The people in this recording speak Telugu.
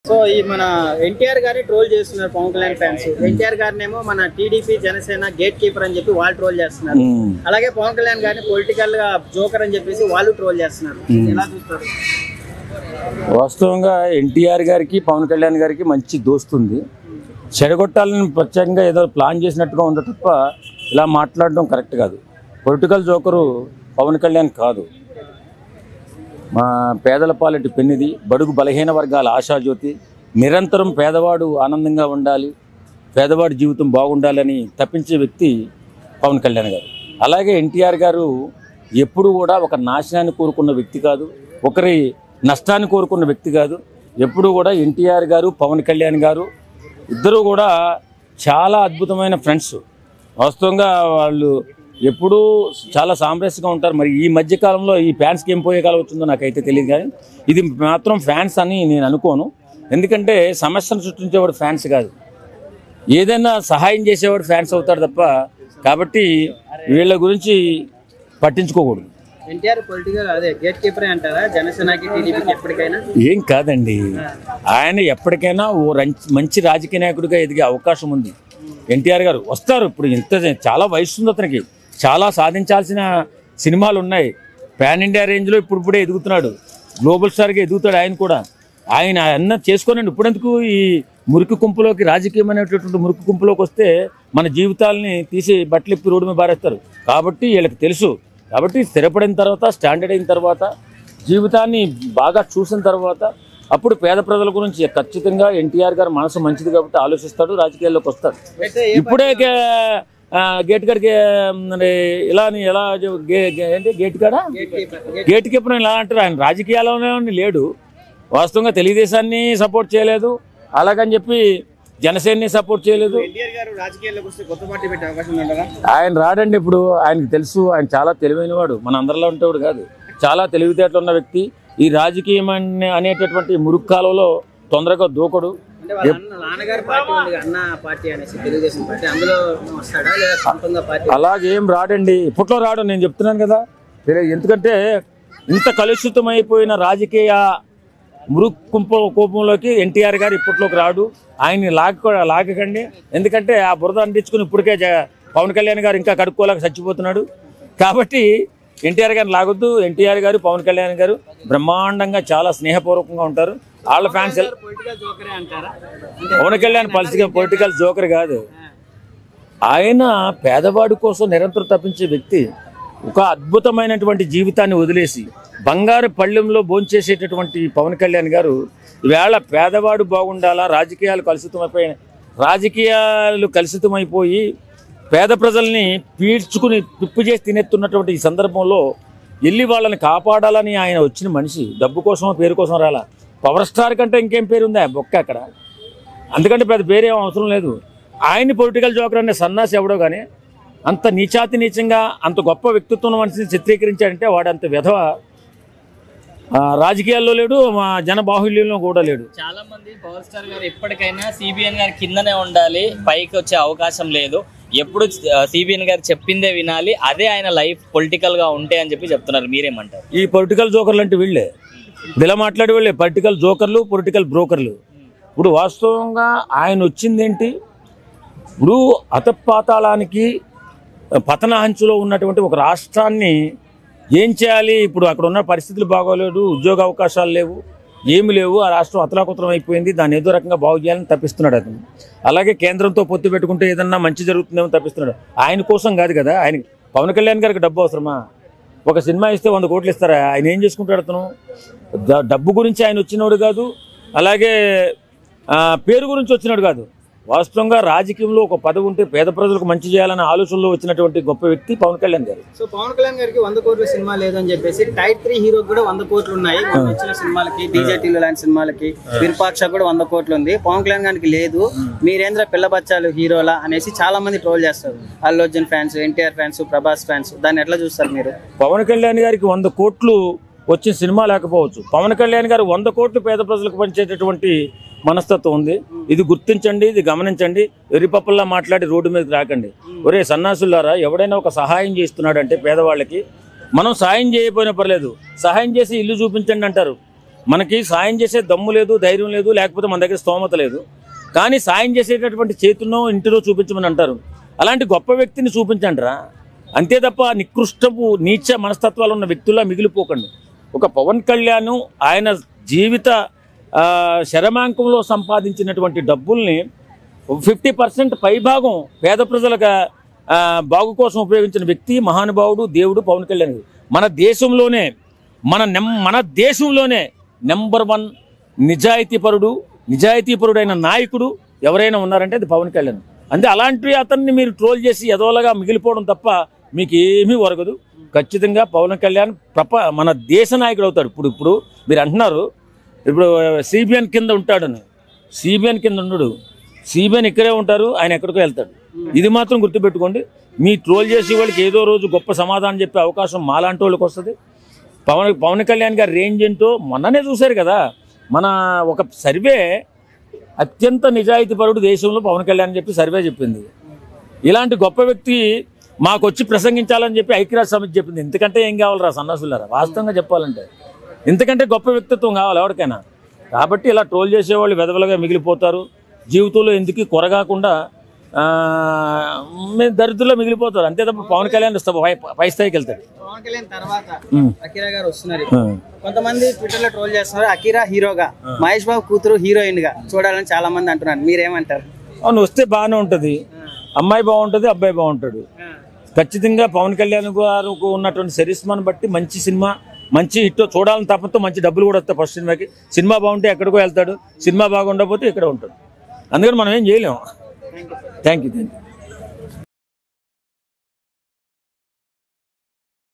సో ఈ మన ఎన్టీఆర్ గారిని ట్రోల్ చేస్తున్నారు పవన్ కళ్యాణ్ ఫ్యాన్స్. ఎన్టీఆర్ గారినేమో మన టీడీపీ జనసేన గేట్ కీపర్ అని చెప్పి వాళ్ళు ట్రోల్ చేస్తున్నారు. అలాగే పవన్ కళ్యాణ్ గారిని పొలిటికల్ గా జోకర్ అని చెప్పేసి వాళ్ళు ట్రోల్ చేస్తున్నారు. ఎలా చూస్తారు? వాస్తవంగా ఎన్టీఆర్ గారికి పవన్ కళ్యాణ్ గారికి మంచి దోస్తుంది. చెడగొట్టాలని ప్రత్యేకంగా ఏదో ప్లాన్ చేసినట్టుగా ఉంది తప్ప ఇలా మాట్లాడడం కరెక్ట్ కాదు. పొలిటికల్ జోకరు పవన్ కళ్యాణ్ కాదు, మా పేదల పాలిటి పెన్నిది, బడుగు బలహీన వర్గాల ఆశాజ్యోతి. నిరంతరం పేదవాడు ఆనందంగా ఉండాలి, పేదవాడి జీవితం బాగుండాలని తప్పించే వ్యక్తి పవన్ కళ్యాణ్ గారు. అలాగే ఎన్టీఆర్ గారు ఎప్పుడు కూడా ఒక నాశనాన్ని కోరుకున్న వ్యక్తి కాదు, ఒకరి నష్టాన్ని కోరుకున్న వ్యక్తి కాదు. ఎప్పుడు కూడా ఎన్టీఆర్ గారు పవన్ కళ్యాణ్ గారు ఇద్దరూ కూడా చాలా అద్భుతమైన ఫ్రెండ్స్. వాస్తవంగా వాళ్ళు ఎప్పుడూ చాలా సామరస్యంగా ఉంటారు. మరి ఈ మధ్యకాలంలో ఈ ఫ్యాన్స్కి ఏం పోయే కాలం వచ్చిందో నాకైతే తెలియదు, కానీ ఇది మాత్రం ఫ్యాన్స్ అని నేను అనుకోను. ఎందుకంటే సమస్యను సృష్టించేవాడు ఫ్యాన్స్ కాదు, ఏదైనా సహాయం చేసేవాడు ఫ్యాన్స్ అవుతాడు తప్ప. కాబట్టి వీళ్ళ గురించి పట్టించుకోకూడదు. ఎన్టీఆర్ పొలిటికల్ అదే గేట్ కీపర్ అంటారా జనసేనకి టీడీపీకి? ఎప్పటికైనా ఏం కాదండి, ఆయన ఎప్పటికైనా ఓ మంచి రాజకీయ నాయకుడిగా ఎదిగే అవకాశం ఉంది. ఎన్టీఆర్ గారు వస్తారు. ఇప్పుడు ఇంత చాలా వయసు ఉంది అతనికి, చాలా సాధించాల్సిన సినిమాలు ఉన్నాయి. పాన్ ఇండియా రేంజ్లో ఇప్పుడే ఎదుగుతున్నాడు, గ్లోబల్ స్టార్గా ఎదుగుతాడు. ఆయన కూడా ఆయన అన్న చేసుకోనండి. ఇప్పుడెందుకు ఈ మురికి కుంపులోకి, రాజకీయం అనేటటువంటి మురికి కుంపులోకి వస్తే మన జీవితాలని తీసి బట్టలిప్పి రోడ్డు మీద బారేస్తారు. కాబట్టి వీళ్ళకి తెలుసు. కాబట్టి స్థిరపడిన తర్వాత, స్టాండర్డ్ అయిన తర్వాత, జీవితాన్ని బాగా చూసిన తర్వాత అప్పుడు పేద ప్రజల గురించి ఖచ్చితంగా ఎన్టీఆర్ గారు మనసు మంచిది కాబట్టి ఆలోచిస్తాడు, రాజకీయాల్లోకి వస్తాడు. ఇప్పుడే గేట్ కాడికి ఇలా ఏంటి గేట్ కీపర్ ఇలా అంటారు. ఆయన రాజకీయాల్లోనే లేడు. వాస్తవంగా తెలుగుదేశాన్ని సపోర్ట్ చేయలేదు, అలాగని చెప్పి జనసేనని సపోర్ట్ చేయలేదు. ఆయన రాడండి. ఇప్పుడు ఆయనకు తెలుసు, ఆయన చాలా తెలివైన వాడు, మన అందరిలో ఉంటేవాడు కాదు. చాలా తెలివితేటలు ఉన్న వ్యక్తి. ఈ రాజకీయం అనేటటువంటి మురుక్కాలలో తొందరగా దూకడు. అలాగేం రాడండి, ఇప్పట్లో రాడు, నేను చెప్తున్నాను కదా. ఎందుకంటే ఇంత కలుషితమైపోయిన రాజకీయ కోపంలోకి ఎన్టీఆర్ గారు ఇప్పట్లోకి రాడు. ఆయన్ని లాగకండి. ఎందుకంటే ఆ బురద అంటించుకుని ఇప్పటికే పవన్ కళ్యాణ్ గారు ఇంకా కడుక్కోలేక చచ్చిపోతున్నాడు. కాబట్టి ఎన్టీఆర్ గారిని లాగొద్దు. ఎన్టీఆర్ గారు పవన్ కళ్యాణ్ గారు బ్రహ్మాండంగా చాలా స్నేహపూర్వకంగా ఉంటారు. వాళ్ళ fans Pawan Kalyan political joker కాదు. ఆయన పేదవాడి కోసం నిరంతరం తప్పించే వ్యక్తి. ఒక అద్భుతమైనటువంటి జీవితాన్ని వదిలేసి బంగారు పళ్ళెంలో భోంచేసేటటువంటి పవన్ కళ్యాణ్ గారు ఈవేళ పేదవాడు బాగుండాలా, రాజకీయాలు కలుషితమైపోయి పేద ప్రజల్ని పీల్చుకుని పిప్పు చేసి తినేస్తున్నటువంటి ఈ సందర్భంలో వెళ్ళి వాళ్ళని కాపాడాలని ఆయన వచ్చిన మనిషి. డబ్బు కోసమో పేరు కోసం రాలా. పవర్ స్టార్ కంటే ఇంకేం పేరు ఉందా బొక్క అక్కడ? అందుకంటే పెద్ద పేరేం అవసరం లేదు. ఆయన్ని పొలిటికల్ జోకర్ అనే సన్నాసి ఎవడో కానీ అంత నీచంగా అంత గొప్ప వ్యక్తిత్వం మనిషిని చిత్రీకరించాడంటే వాడు అంత విధవ రాజకీయాల్లో లేడు, మా జన బాహుళ్యంలో కూడా లేడు. చాలా మంది పవర్ స్టార్ గారు ఎప్పటికైనా సిబిఎన్ గారి కిందనే ఉండాలి, పైకి వచ్చే అవకాశం లేదు, ఎప్పుడు సిబిఎన్ గారు చెప్పిందే వినాలి, అదే ఆయన లైఫ్ పొలిటికల్ గా ఉంటే అని చెప్పి చెప్తున్నారు. మీరేమంటారు? ఈ పొలిటికల్ జోకర్లు అంటే వీళ్ళే, ఇలా మాట్లాడే వాళ్ళే పొలిటికల్ జోకర్లు, పొలిటికల్ బ్రోకర్లు. ఇప్పుడు వాస్తవంగా ఆయన వచ్చిందేంటి? ఇప్పుడు అతపాతాళానికి పతన అంచులో ఉన్నటువంటి ఒక రాష్ట్రాన్ని ఏం చేయాలి? ఇప్పుడు అక్కడ ఉన్న పరిస్థితులు బాగోలేదు, ఉద్యోగ అవకాశాలు లేవు, ఏమి లేవు, ఆ రాష్ట్రం అతలాకుతలం అయిపోయింది. దాన్ని ఏదో రకంగా బాగు చేయాలని తప్పిస్తున్నాడు అతను. అలాగే కేంద్రంతో పొత్తు పెట్టుకుంటే ఏదన్నా మంచి జరుగుతుందేమో తప్పిస్తున్నాడు. ఆయన కోసం కాదు కదా. ఆయన పవన్ కళ్యాణ్ గారికి డబ్బు అవసరమా? ఒక సినిమా ఇస్తే 100 కోట్లు ఇస్తారా? ఆయన ఏం చేసుకుంటాడు? అతను డబ్బు గురించి ఆయన వచ్చినోడు కాదు, అలాగే పేరు గురించి వచ్చినాడు కాదు. వాస్తవంగా రాజకీయంలో ఒక పదవి ఉంటే పేద ప్రజలకు మంచి చేయాలనే ఆలోచనలో వచ్చినటువంటి గొప్ప వ్యక్తి పవన్ కళ్యాణ్ గారు. సో పవన్ కళ్యాణ్ గారికి 100 కోట్ల సినిమా లేదని చెప్పేసి టైప్ 3 హీరోకి కూడా 100 కోట్లు ఉన్నాయి. వచ్చిన సినిమాలకి, డీజేటీలు లాంటి సినిమాలకి, విరూపాక్ష కూడా 100 కోట్లు ఉంది. పవన్ కళ్యాణ్ గారికి లేదు. మీరేంద్ర పిల్లబచ్చాలు హీరోలా అనేసి చాలా మంది ట్రోల్ చేస్తారు. Allu Arjun fans, NTR fans, Prabhas fans. దాన్ని ఎట్లా చూస్తారు మీరు? పవన్ కళ్యాణ్ గారికి 100 కోట్లు వచ్చిన సినిమా లేకపోవచ్చు. పవన్ కళ్యాణ్ గారు 100 కోట్లు పేద ప్రజలకు పంచేటటువంటి మనస్తత్వం ఉంది. ఇది గుర్తించండి, ఇది గమనించండి. వెర్రిపప్పుల్లా మాట్లాడి రోడ్డు మీదకి రాకండి. ఒరే సన్నాసులారా, ఎవడైనా ఒక సహాయం చేస్తున్నాడంటే పేదవాళ్ళకి మనం సహాయం చేయకపోయినా పర్లేదు, సహాయం చేసి ఇల్లు చూపించండి అంటారు. మనకి సాయం చేసే దమ్ము లేదు, ధైర్యం లేదు, లేకపోతే మన దగ్గర స్తోమత లేదు. కానీ సాయం చేసేటటువంటి చేతుల్లో ఇంటిలో చూపించమని అంటారు. అలాంటి గొప్ప వ్యక్తిని చూపించండిరా, అంతే తప్ప నికృష్టపు నీచ మనస్తత్వాలు ఉన్న వ్యక్తుల్లా మిగిలిపోకండి. ఒక పవన్ కళ్యాణ్ ఆయన జీవిత శరమాంకంలో సంపాదించినటువంటి డబ్బుల్ని 50% పైభాగం పేద ప్రజలకు బాగు కోసం ఉపయోగించిన వ్యక్తి, మహానుభావుడు, దేవుడు పవన్ కళ్యాణ్. మన దేశంలోనే నెంబర్ 1 నిజాయితీపరుడైన నాయకుడు ఎవరైనా ఉన్నారంటే అది పవన్ కళ్యాణ్. అంటే అలాంటి అతన్ని మీరు ట్రోల్ చేసి ఎదవలుగా మిగిలిపోవడం తప్ప మీకు ఏమీ ఒరగదు. ఖచ్చితంగా పవన్ కళ్యాణ్ మన దేశ నాయకుడు అవుతాడు. ఇప్పుడు మీరు అంటున్నారు ఇప్పుడు సిబిఎన్ కింద ఉంటాడని. సిబిఎన్ కింద ఉండడు, సిబిఎన్ ఇక్కడే ఉంటారు, ఆయన ఎక్కడికో వెళ్తాడు. ఇది మాత్రం గుర్తుపెట్టుకోండి. మీ ట్రోల్ చేసే వాళ్ళకి ఏదో రోజు గొప్ప సమాధానం చెప్పే అవకాశం మాలాంటి వాళ్ళకి వస్తుంది. పవన్ కళ్యాణ్ గారి రేంజ్ ఏంటో మొన్ననే చూశారు కదా. మన ఒక సర్వే అత్యంత నిజాయితీపరుడు దేశంలో పవన్ కళ్యాణ్ చెప్పి సర్వే చెప్పింది. ఇలాంటి గొప్ప వ్యక్తి మాకు వచ్చి ప్రసంగించాలని చెప్పి ఐక్యరాజ్య సమితి చెప్పింది. ఇంతకంటే ఏం కావాలరా సన్నాసులారా, వాస్తవంగా చెప్పాలంటే ఇంతకంటే గొప్ప వ్యక్తిత్వం కావాలి ఎవరికైనా. కాబట్టి ఇలా ట్రోల్ చేసేవాళ్ళు వెదవలుగా మిగిలిపోతారు. జీవితంలో ఎందుకు కొరగాకుండా దరిద్రంలో మిగిలిపోతారు. అంతే తప్ప పవన్ కళ్యాణ్ పై స్థాయికి వెళ్తాడు. పవన్ కళ్యాణ్ తర్వాత అకీరా గారు వస్తున్నారు. కొంతమంది ట్విట్టర్ లో ట్రోల్ చేస్తున్నారు, అకీరా హీరోగా, మహేష్ బాబు కూతురు హీరోయిన్ గా చూడాలని చాలా మంది అంటున్నారు. మీరేమంటారు? అవును, వస్తే బాగానే ఉంటది. అమ్మాయి బాగుంటది, అబ్బాయి బాగుంటాడు. ఖచ్చితంగా పవన్ కళ్యాణ్ గారికి ఉన్నటువంటి చరిస్మాను బట్టి మంచి సినిమా, మంచి హిట్ చూడాలని తప్పతో మంచి డబ్బులు కూడా వస్తాయి. ఫస్ట్ సినిమాకి సినిమా బాగుంటే ఎక్కడికో వెళ్తాడు, సినిమా బాగుండకపోతే ఇక్కడ ఉంటాడు. అందుకని మనం ఏం చేయలేము. Thank you.